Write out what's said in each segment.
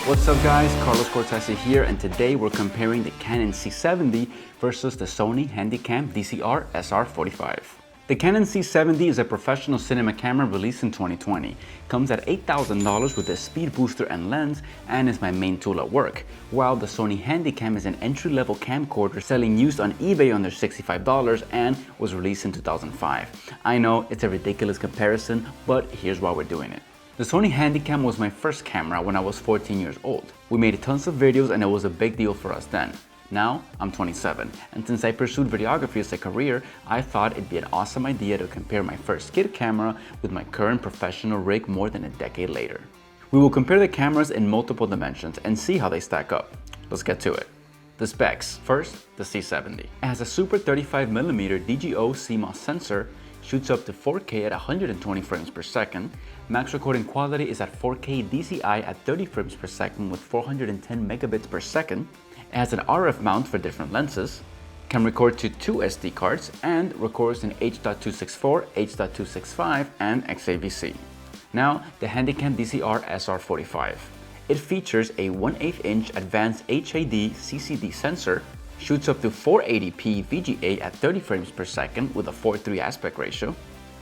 What's up guys, Carlos Cortesi here, and today we're comparing the Canon C70 versus the Sony Handycam DCR-SR45. The Canon C70 is a professional cinema camera released in 2020. Comes at $8,000 with a speed booster and lens, and is my main tool at work, while the Sony Handycam is an entry-level camcorder selling used on eBay under $65 and was released in 2005. I know it's a ridiculous comparison, but here's why we're doing it. The Sony Handycam was my first camera when I was 14 years old. We made tons of videos and it was a big deal for us then. Now, I'm 27, and since I pursued videography as a career, I thought it'd be an awesome idea to compare my first kid camera with my current professional rig more than a decade later. We will compare the cameras in multiple dimensions and see how they stack up. Let's get to it. The specs. First, the C70. It has a super 35mm DGO CMOS sensor, shoots up to 4K at 120 frames per second. Max recording quality is at 4K DCI at 30 frames per second with 410 megabits per second. It has an RF mount for different lenses, can record to 2 SD cards, and records in H.264, H.265, and X-AVC. Now, the Handycam DCR-SR45. It features a 1/8 inch advanced HAD CCD sensor, shoots up to 480p VGA at 30 frames per second with a 4:3 aspect ratio.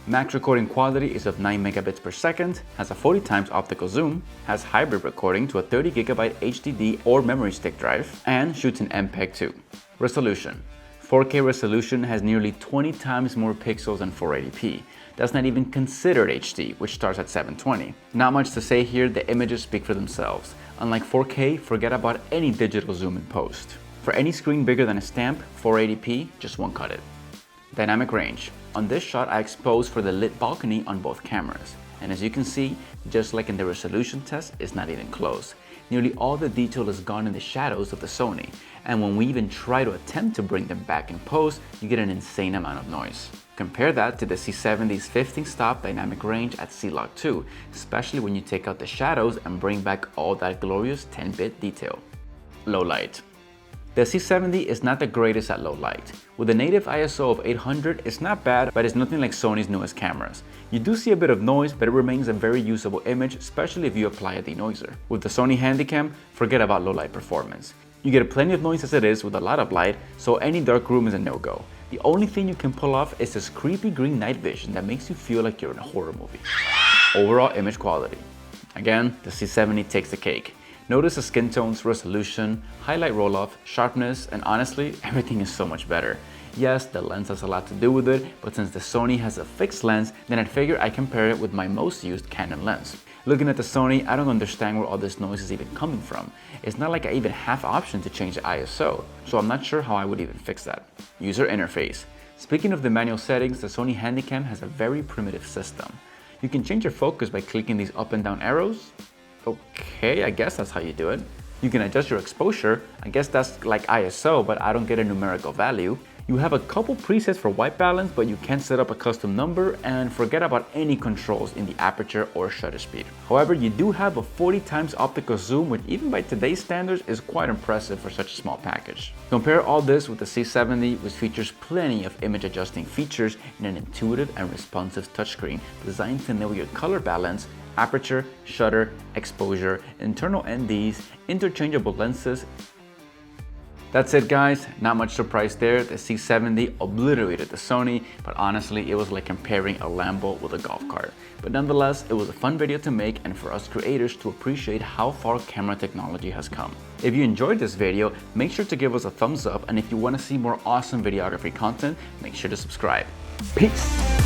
Max recording quality is of 9 megabits per second, has a 40x optical zoom, has hybrid recording to a 30GB HDD or memory stick drive, and shoots in MPEG-2. Resolution. 4K resolution has nearly 20 times more pixels than 480p. That's not even considered HD, which starts at 720. Not much to say here, the images speak for themselves. Unlike 4K, forget about any digital zoom in post. For any screen bigger than a stamp, 480p just won't cut it. Dynamic range. On this shot, I exposed for the lit balcony on both cameras. And as you can see, just like in the resolution test, it's not even close. Nearly all the detail is gone in the shadows of the Sony. And when we even try to attempt to bring them back in post, you get an insane amount of noise. Compare that to the C70's 15-stop dynamic range at C-Log 2, especially when you take out the shadows and bring back all that glorious 10-bit detail. Low light. The C70 is not the greatest at low light. With a native ISO of 800, it's not bad, but it's nothing like Sony's newest cameras. You do see a bit of noise, but it remains a very usable image, especially if you apply a denoiser. With the Sony Handycam, forget about low light performance. You get plenty of noise as it is with a lot of light, so any dark room is a no-go. The only thing you can pull off is this creepy green night vision that makes you feel like you're in a horror movie. Overall image quality. Again, the C70 takes the cake. Notice the skin tones, resolution, highlight roll-off, sharpness, and honestly, everything is so much better. Yes, the lens has a lot to do with it, but since the Sony has a fixed lens, then I'd figure I compare it with my most used Canon lens. Looking at the Sony, I don't understand where all this noise is even coming from. It's not like I even have option to change the ISO, so I'm not sure how I would even fix that. User interface. Speaking of the manual settings, the Sony Handycam has a very primitive system. You can change your focus by clicking these up and down arrows. Okay, I guess that's how you do it. You can adjust your exposure. I guess that's like ISO, but I don't get a numerical value. You have a couple presets for white balance, but you can't set up a custom number, and forget about any controls in the aperture or shutter speed. However, you do have a 40x optical zoom, which even by today's standards is quite impressive for such a small package. Compare all this with the C70, which features plenty of image adjusting features in an intuitive and responsive touchscreen designed to know your color balance, aperture, shutter, exposure, internal NDs, interchangeable lenses. That's it guys, not much surprise there. The C70 obliterated the Sony, but honestly it was like comparing a Lambo with a golf cart. But nonetheless, it was a fun video to make and for us creators to appreciate how far camera technology has come. If you enjoyed this video, make sure to give us a thumbs up, and if you want to see more awesome videography content, make sure to subscribe. Peace!